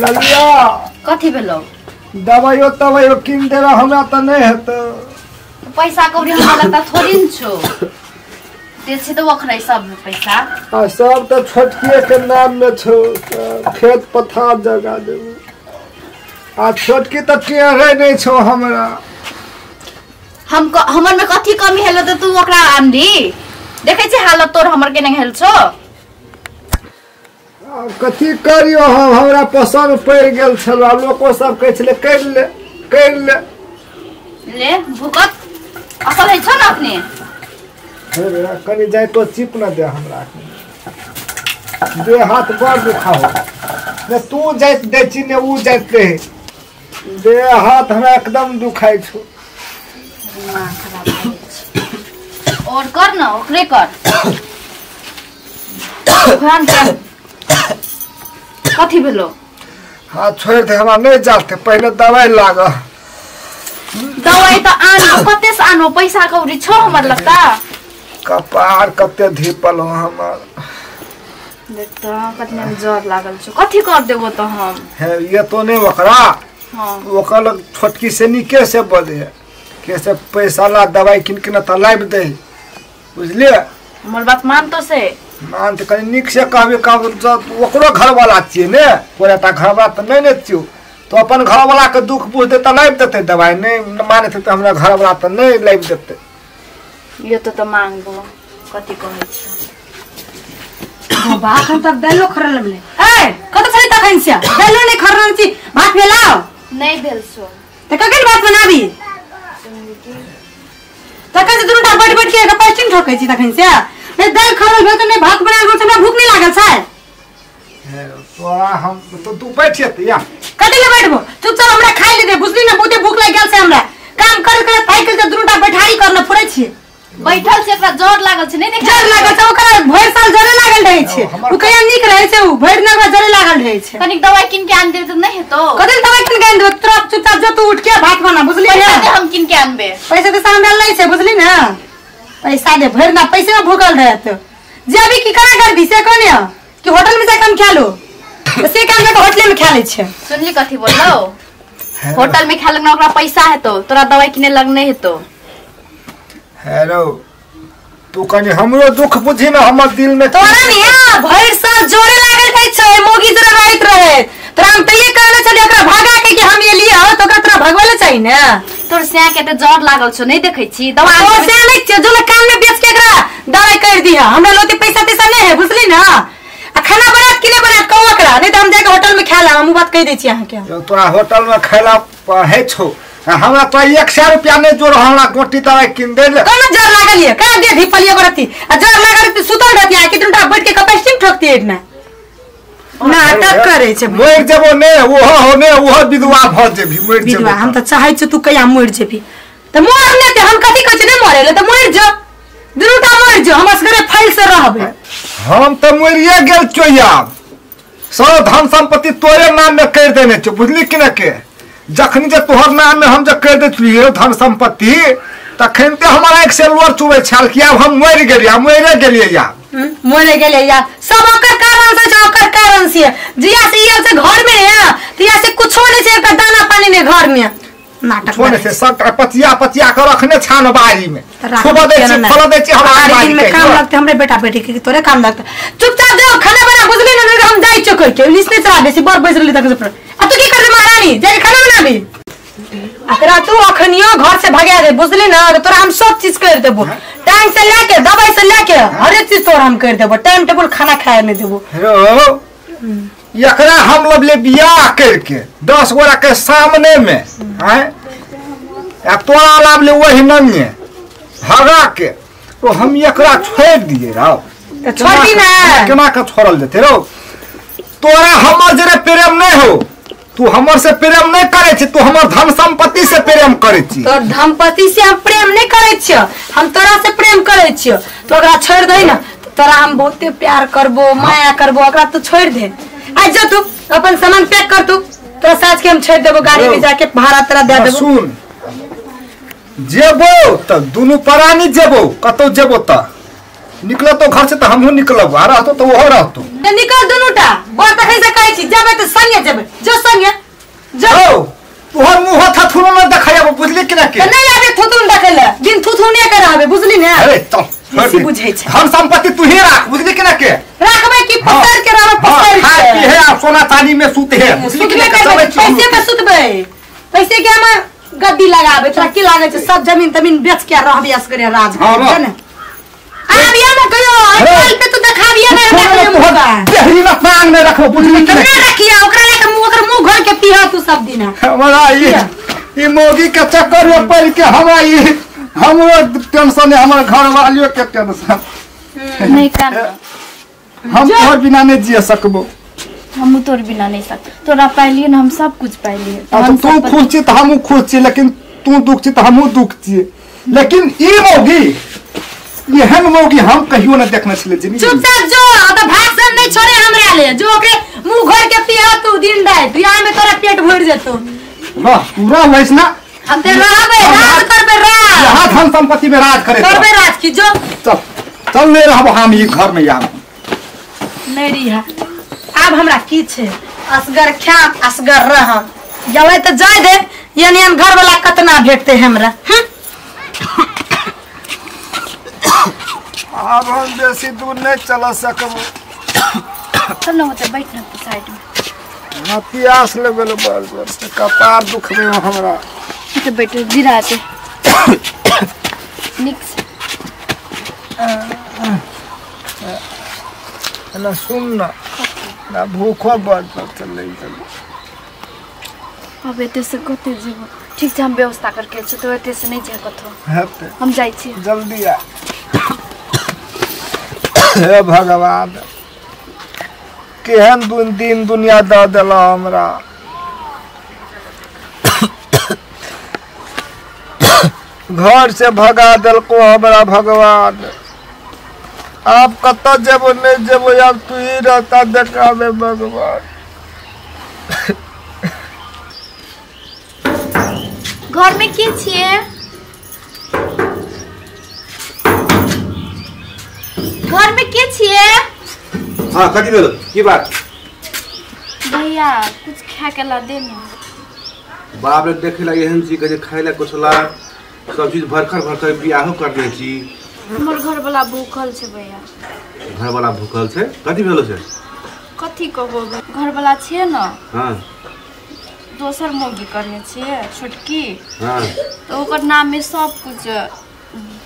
ललिया कथी भेलो दवाइयो तवाइयो किन देबा हमरा त नहीं हेत पैसा कौड़ी हमरा लगता थोड़ी न छो दे छै तो वखरै सब पैसा आ सब त छोटकिए के नाम में छो खेत पथार जगह देबो आ छोटकी त टेढ़े नहीं छो हमरा हमर में कथी कमी हेलो त तू ओकरा आनली देखे छै हालत तोर हमर के नहीं हेल छो कथी करियो हम हमरा पसंद पड़ गेल छल लोको सब कहै छले कर ले ले भूकत असल है छ न अपने अरे कनी जाय तो चिप न दे हमरा दे हाथ बड़ दुखाओ ने तू जाइत दे छी ने उ जाइत दे दे हाथ हमरा एकदम दुखाई छो और कर न ओकरे कर ध्यान दे कथी भेलो हाथ छोड़ दे हमरा नहीं जाते पहले दवाई लाग दवाई त आनो कते से आनो पैसा कौड़ी छ हमर लगता कपार कते धीपल हो हमर देखता कतना जर लागल छ कथी कर देबो त हम है ये तो नहीं ओकरा हां ओकर छोटकी से निके से बदे के से पैसा ला दवाई किन के न त लाइब दे बुझलिए हमर बात मान तो से मान त कनी निक से कहबे ओकरो घर वाला छिए ने कोरा त घर वाला त नहीं ने छियो तो अपन घर वाला के दुख बुझ दे त लाइब देते दवाई नहीं माने त हमरा घर वाला त नहीं लाइब देते ये तो मांगबो कथी कहै छ भात हम तक देलो खरल ले ए कत छली तखन से देलो नहीं खरल छी भात भेलाओ नहीं भेल सो त ककन भात बनाबी तखन से दुनुटा बैठ के पैस्टिंग ठोकै छी तखन से ए दाल खरल भेल त नहीं भात बनाल बोल हमरा भूख नहीं लागल छै तोरा हम तो तू बैठ त या कथि ले बैठबो चुपचाप हमरा खाइ ले दे बुझली ना बहुते भूख लाग गेल छै हमरा काम कर साइकिल से दुनुटा बैठारी करना पड़ै छै बैठल से एकरा जोर लागल छै नहीं देख जोर लागल छै ओकरा भर साल जरे लागल रहै छै उ कहिया नीक रहै छै उ भर नगवा जरे लागल रहै छै कनिक दवाई किन के आन दे त नहीं हेतो कथि दवाई किन के आन दे तोरा चुपचाप जो तू उठ के भात बना बुझली ना पैसा दे हम किन के आनबे पैसा तो सामने नहीं छै बुझली ना पैसा दे भर ना पैसे में भूखल रहे तो जे अभी की करा कर दी से कोने कि होटल में जाके हम खा लो से काम में होटल में खा ले छै सुनली कथी बोललो होटल में खा लगना ओकरा पैसा है तो तोरा दवाई किने लगने है तो हेलो तू कनी हमरो दुख बुझी ना हमर दिल में तोरा निया भर सा जोरे लागल रहै छै मोगी जरा रहत रहे तोरा हम तइए कहले छली ओकरा भागा के कि हम ये लिए हो तो ओकरा भगवले चाहिए ना तोर से के त जोर लागल छ नहीं देखै छी दवाई तो से नहीं छै जो काम में बेच के एकरा दवाई कर दिया हमरा लोते पैसा तैसा नहीं है बुझली ना आ खाना बनात कि नहीं बनात कहू ओकरा नहीं त हम जाके होटल में खा ला हम बात कह दै छी अहाँ के तोरा होटल में खैला है छौ हमरा तो 100 रुपया नहीं जोर हमरा गोटी दवाई किन दे ले कौन जोर लागल है का दे ढिपलियो करती आ जोर लागल त सुतल रहती आ कितना बैठ के कपस्टिंग ठोकती है ना नाटक करे छै मोर जबो ने ओहो विधवा भ जेबी मोर जेबो विधवा हम त चाहै छ तू कया मोर जेबी त मोर ने त हम कथि कहै छी नहीं मरेले त मोर जो दुनुटा मोर जो हम असगरे फाइल से रहबे हम त मोरिए गेल चोया सब धन संपत्ति तोरे नाम में कर देने छ बुझली कि न के जखनी जे तोहर नाम में हम जे कर दे छलिए धन संपत्ति तखन ते हमरा एक से लोर चुबै छल कि अब हम मरि गेलिए या मोरे गेले या सब ओकर कारण से ओकर कारण से जिया से ये से घर में है तिया से कुछो नहीं छै एक दाना पानी ने घर में नाटक छोने से सब पतिया कर रखने छान बारी में सुबह दे छी फल दे छी हमरा बारी में काम लगते हमरे बेटा बेटी के तोरे काम लगते चुपचाप जाओ खाना बना बुझली ना हम जाई छ कह के लिसने चला बेसी बर बैसली तक से आ तू की कर महारानी जाके खाना बनाबी अतरा तू अखनियो घर से भागा दे बुझली ना तोरा हम सब चीज कर देबो टाइम से लेके दवाई से लेके हर एक चीज तोरा हम कर देबो टाइम टेबल खाना खाए नहीं देबो हेलो एकरा हम लोग ले बियाह करके 10 गोरा के सामने में हैं या तोरा लाभ ले वही नन्हे भगा के तो हम एकरा छोड़ दिए रहो छोड़ दी ना केना के छोड़ल देते रो तोरा हमर जरे प्रेम नहीं हो तू हमर से प्रेम नहीं करे छी तू हमर धन संपत्ति से प्रेम करे छी तो धनपति से हम प्रेम नहीं करे छी हम तोरा से प्रेम करे छी तो ओकरा छोड़ दे ना तोरा हम बहुते प्यार करबो माया करबो ओकरा तो छोड़ दे आज जा तू अपन सामान पैक कर तू तोरा साथ के हम छोड़ देबो गाड़ी में जाके भाड़ा तेरा दे देबो सुन जेबो त दुनु परानी जेबो कतो जेबो त निकल तो घर से तो हमहू निकलब आ रहतो तो वो रहतो निकल दुनुटा बर तखै से कहै छी जेबै त संगे जेबै जो संगे जाओ तोहर मुंह था थुनो न देखाया बुझली कि ना के नहीं आबे थुथुन देखैले दिन थुथुने के रहबे बुझली ने अरे चल बेसी बुझै छै धन संपत्ति तू ही राख बुझली कि ना के राखबै की पसर के रहबे पसर के है आ सोना चांदी में सूते है बुझली कि ना पैसे में सुतबै पैसे के हम गद्दी लगाबे तोरा की लागे छै सब जमीन तमीन बेच के रहबे असगरे राज ने आबिया ना कहियो आई पे तू देखाबिया ना हमरा पहली में टांग में रखो बुझली कि ना रखिया ओकरा ले के ओकर मुंह घर के पीहा तू सब दिन हमरा ई मोगी के चक्कर में पड़ के हमरा ई हमरो टेंशन है हमर घर वालियों के टेंशन नहीं कर हम तोहर बिना नहीं जी सकबो हम तोर बिना नहीं सक तोरा पाइलिए ना हम सब कुछ पाइलिए अब तू खुश छी त हमहू खुश छी लेकिन तू दुख छी त हमहू दुख छी लेकिन ई मोगी एहन मोगी हम कहियो न देखने छले जिंदगी चुपचाप जो त भाषण नहीं छोड़े हमरा ले जो के मुंह घर के पीहा तू दिन रात यहाँ में तोरा पेट भर जेतो वाह पूरा वैसना हम ते रहबे राज करबे राज यहाँ धन संपत्ति में राज करे करबे राज की जो चल ले रहबो हम ई घर में यार नहीं रिहा अब हमरा की छे असगर खा असगर रह जबै त जाय दे यानी घर वाला कतना भेटते हमरा अब हम बेसी दूर नहीं चल सकबो चल ना होते बैठ ना साइड में ना प्यास लगल बड़ जोर से कपार दुख रहे हमरा तो बैठ गिराते निक्स ना सुन ना भूखो बड़ चल अब एते से कते जेबो ठीक छै हम व्यवस्था करके छ तो एते से नहीं जे कथो हेते हम जाई छी जल्दी आ हे भगवान केहन दिन दुनिया द देला हमरा घर से भगा देलको हमरा भगवान आप कत जेबो नहीं जेबो अब तू ही रहता देखाबे भगवान घर में के छिए घर में के छिए हां कथि भेल की बात भैया कुछ खा के ला दे ना बाप रे देखला एहन चीज के खाइ ला कुछ ला सब चीज भरखर बियाहो करने छी हमर घर वाला भूखल छै भैया घर वाला भूखल छै कथि भेलो छै कथि कहबो घर वाला छै ना हां दोसर मोगी करने छिए छोटकी हां तो ओकर नाम में सब कुछ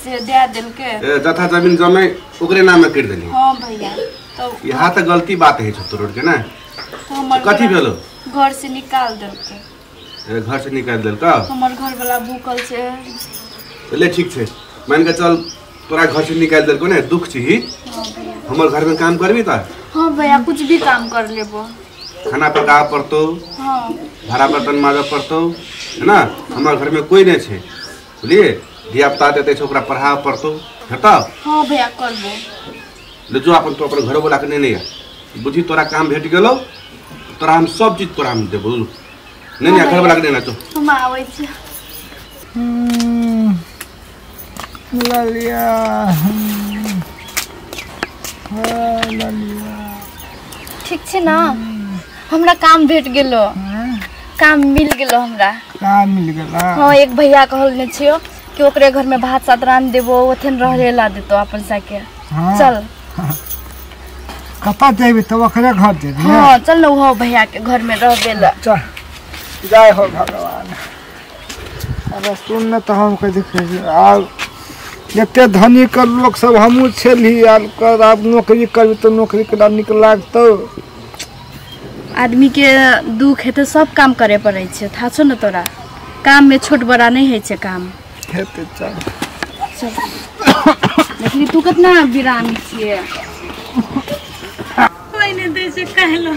से दे देल के ए जथा जमीन जमे ओकरे नाम में कर देली हां भैया तो यहाँ तो गलती बात है छत्तो रोड के ना तो हमर कथि भेलो घर से निकाल देल के घर से निकाल देल का हमर घर वाला भूखल छै ले ठीक छै मान के चल तोरा घर से निकाल देल को ने दुख छी हमर घर में काम करबी त हां भैया कुछ भी काम कर लेबो खाना पकाव पड़तो हां भाड़ा बर्तन माजब पड़तो है ना हमारे घर में कोई नहीं छे बुझलिए धिया पुता देते छे ओकरा पढ़ाव पड़तो हेता हां भैया करबो ले जो अपन तो अपन घर वाला के नहीं बुझी तोरा काम भेट गेलो तोरा हम सब चीज तोरा हम देबो नहीं घर वाला के देना तो हम आबै छी ललिया ठीक छै ना हमरा काम भेट गेलो काम मिल गेलो हमरा काम मिल गेला हां एक भैया कहलने छियो कि ओकरे घर में भात सात रान देबो ओथन रहले ला देतो अपन साके चल कता जेबी तो ओकरे घर जेबी हां चल न वो भैया के घर में रहबे ला चल जय हो भगवान अरे सुन न तो हम कह देखे आ एते धनी कर लोग सब हमू छेली आल कर अब नौकरी करबी तो नौकरी के निक लागतो आदमी के दुख है तो सब काम करे पड़े छै था छो न तोरा काम में छोट बड़ा नहीं है छै काम हेते चल लेकिन तू कितना विरामी छिए मैंने दे से कहलो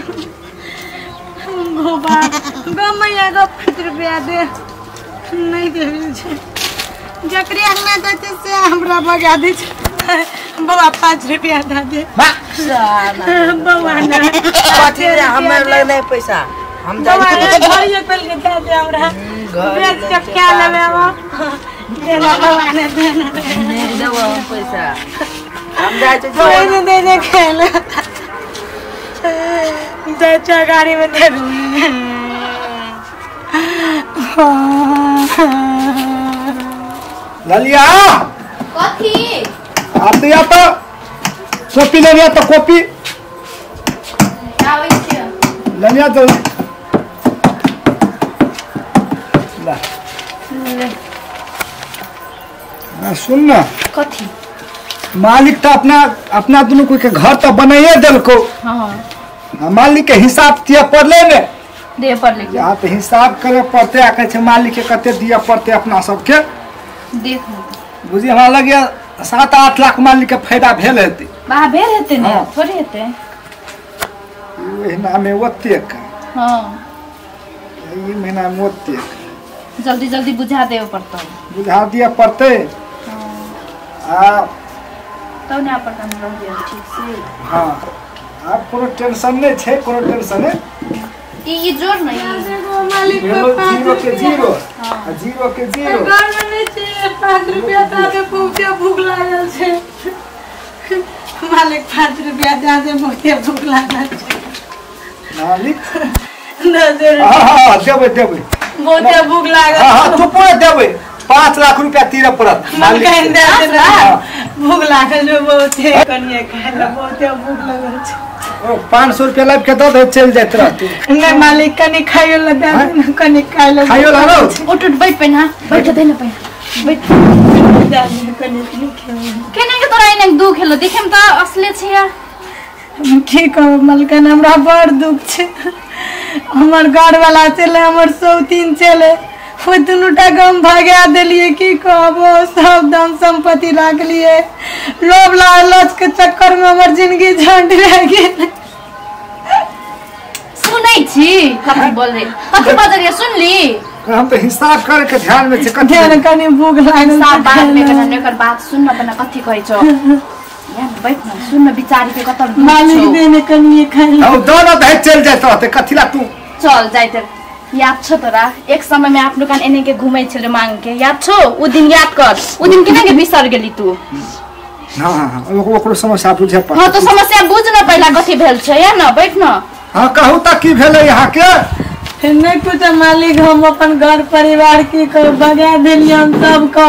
गोबा गमैया गो 5 रुपया दे नहीं दे छै जकरे अंगना दते से हमरा बगा दे छै बौआ 5 रुपया दे बौआ ना कथि रे हमर लग नहीं पैसा हम बौआ ना घरिए पल के दे हमरा बेच के क्या लेबे दे ना बौआ ना दे ना देबो पैसा हम जाए तो कोई नहीं दे दे खेल चाचा गाड़ी में दे ललिया कथी आप दिया तो कॉपी ले लिया तो कॉपी आबै छियै ले लिया तो ला सुन ना कथी मालिक तो अपना दोनों को के घर तो बनाइए दिलको हाँ मालिक के हिसाब दिए पड़ले ने दे पर लेके यहाँ तो हिसाब करे पड़ते आ कहे मालिक के कते दिए पड़ते अपना सबके देख बुझी हमरा लगे 7-8 लाख मालिक के फायदा भेल हेतै बा भेल हेतै ने हाँ। थोड़ी हेतै एहि महीना में ओतेक हाँ एहि महीना में ओतेक जल्दी जल्दी बुझा देबे पड़तौ बुझा दिए पड़ते आ तब ने अपन काम रह गेल ठीक से हाँ आब कोनो टेंशन नहीं है कोनो टेंशन है ई जोड़ नहीं मालिक जीरो के जीरो हाँ। जीरो के जीरो घर में नहीं चाहिए 5 रुपया ताके बहुते भूख लागल छे मालिक 5 रुपया दे दे बहुते भूख लागल छे मालिक नजर हाँ देवे देवे बहुते भूख लागल हाँ चुप देवे 5 लाख रुपया तीर पड़त मालिक मालिक दे से। दे हाँ। भूख लागल जो बहुते कनिए खाइला बहुते भूख लागल छे 500 रुपया लाभ के दे चल जात रहती नहीं मालिक कनी खाइयो ला दे दे कनी खाइला खाइयो ला रो उठ उठ बैठ पहिना बैठ दे न पहिना बैठ दे दे कनी खाइयो केने के तोरा इने दुख हेलो देखेम त असले छिया की कहब मलकन हमरा बड़ दुख छे हमर घर वाला चले हमर सौतीन चले वो दुनूटा गम भगा देलिए की कहबो सब धन संपत्ति राख लिए लोभ लालच के चक्कर में हमर जिंदगी झंड रह गेल सुनै छी कथी बोल रे कथी बज रे सुनली हम तो हिसाब करे के ध्यान में छे ध्यान कनी भूख लागल सब बात में कना एकर बात सुन न बना कथी कहै छौ या बैठ न सुन न बिचारी के कतल मालिक देने कनी खाइ हम दोनों दे चल जात रहते कथिला तू चल जाइत याद छ तोरा एक समय में आप दुकान एने के घुमै छले मांग के याद छ उ दिन याद कर उ दिन केना के बिसर गेली तू हां हां ओकरो समस्या बुझे पड़ हां तो समस्या बुझ न पहिला कथी भेल छ या न बैठ न हां कहू त की भेले यहाँ के नहीं कुछ मालिक हम अपन घर परिवार की को भगा देलिए हम सब को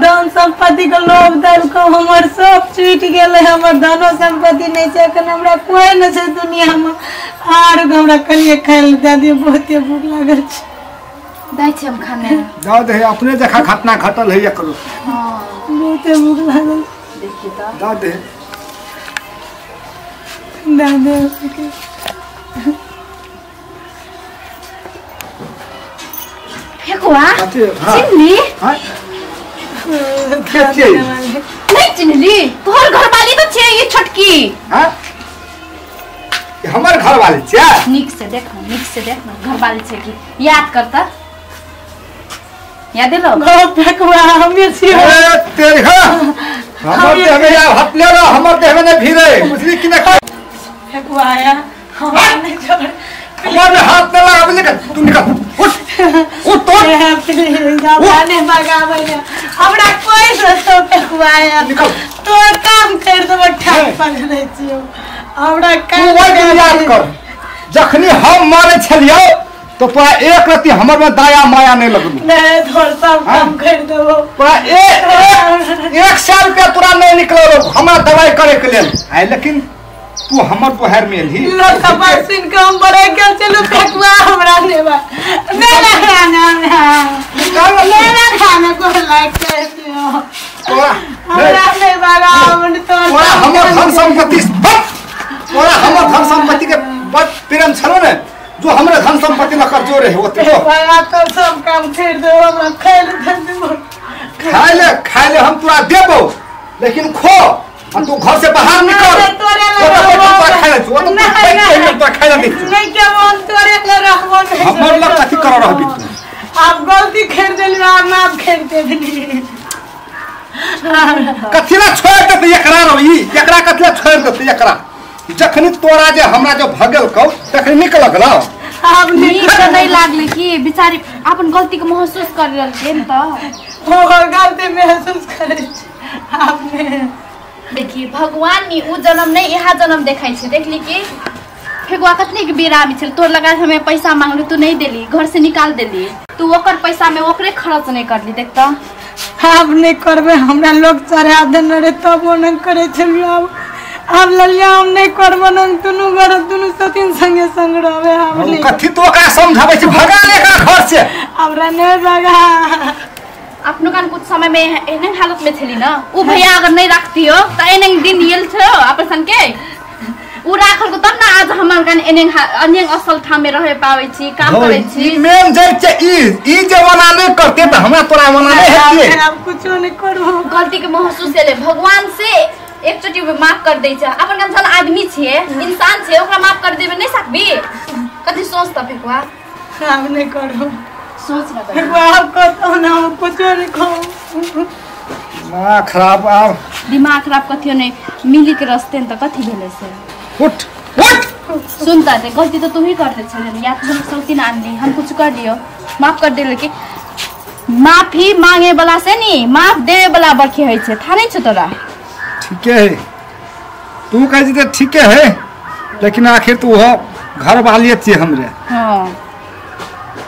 धन संपत्ति के लोभ दल को हमर सब छूट गेले हमर धनो संपत्ति नहीं छै कन हमरा कोई न छै दुनिया में आर हमरा कनिए खाइल दे दियो बहुते भूख लागल छै दै छी हम खाने जाओ दे अपने जखा घटना घटल है करो हां बहुते भूख लागल देखि त जाओ दे दादा फेकुआ कथी हां चिन्हली हां कथी नहीं चिन्हली तोहर घरवाली तो छे ये छोटकी हां हमर घर वाले छे नीक से देखना घरवाली छे की याद करता याद लो गो फेकुआ हमें छियो ए तेरे हमर देह में या हटले रो हमर देह में नहीं भिरे बुझली कि ना फेकुआ आया हम नहीं छोड़ हमर हाथ में लगा बोले तू निकल उठ तो जाने भगावे हमरा कोई रस्तो पे हुआया तो काम कर दो ठाक पड़ रही छियो हमरा तू वही याद कर जखनी हम मारे छलियो तो पूरा एक रति हमर में दया माया नहीं लगलू नहीं थोड़ा सब काम कर दो पूरा एक साल रुपया तोरा नहीं निकलो हमरा दवाई करे के लेल आइ लेकिन तू हमर पोहर में ही लोग तपस्विन काम बड़े के चलो फेकुआ हमरा लेवा मेरा खाना को लाइक कर दियो तोरा हमरा नहीं बागा हम तो तोरा हमर धन संपत्ति तोरा हमर धन संपत्ति के बड़ प्रेम छलो ने जो हमरे धन संपत्ति ल कर जोरे है ओते बागा तो सब काम छोड़ दो हमरा खाए ले हम तोरा देबो लेकिन खो और तू घर से बाहर निकल नहीं क्या मन तोरे ले रहबो नहीं हमर लग कथि कर रहबी तू आप गलती कर देली आप माफ कर देली कथिला छोड़ दे एकरा रही एकरा कथिला छोड़ दे एकरा जखनी तोरा जे हमरा जो भगल कौ तखनी निकल गला आप नीक त नहीं लागले कि बिचारी अपन गलती के महसूस कर रहल के न त हो गलती महसूस करे आपने देखिए भगवान नी उ जन्म नहीं यहाँ जन्म देखाई छे देखली कि फेगुआ कतनी के बेरा में छल तोर लगा हमें पैसा मांगली तू नहीं देली घर से निकाल देली तू ओकर पैसा में ओकरे खर्च नहीं करली देख त अब नहीं करबे हमरा लोग चढ़ा देने रे तब वो नहीं करे छलियो अब ललिया हम नहीं करबो न दुनु घर दुनु सतीन संगे संग रहबे हम नहीं कथी तो का समझावे छी भगा ले का घर से हमरा नहीं भगा अपनो कान कुछ समय में एने हालत में थेली ना उ भैया अगर नहीं रखती हो त एने दिन येल छ अपन के उ राखल को तब ना आज हमर कान एने अन्य असल ठाम में रहे पावे छी काम करे छी मेन जाय छै ई जमाना नहीं करते त हमरा तोरा मना नहीं हेतिए अब कुछ नहीं करबो गलती के महसूस ले भगवान से एक चोटी माफ कर दे छ अपन कान जन आदमी छे इंसान छे ओकरा माफ कर देबे नहीं सकबी कथि सोच त फेकुआ अब नहीं करबो सोच ना कर अब कतो ना कुछ नहीं खाओ ना खराब आ दिमाग खराब कथियो नहीं मिली के रास्ते त कथि भेले से उठ सुनता थे गलती तो तू ही करते छे या तो सौती ना आनली हम कुछ कर दियो माफ कर देले कि माफी मांगे वाला से नहीं माफ देवे वाला बरखे है छे था नहीं छ तोरा ठीक है तू कह जी ठीक है लेकिन आखिर तू हो घर वाली थी हमरे हां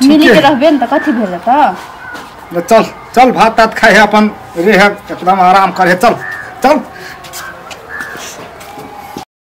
मिली के रहबे न त कथि भेले त चल चल भात तात खाए अपन रेह एकदम आराम करे चल चल